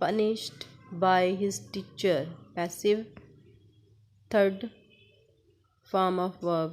punished by his teacher، passive third form of verb۔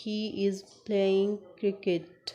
he is playing cricket،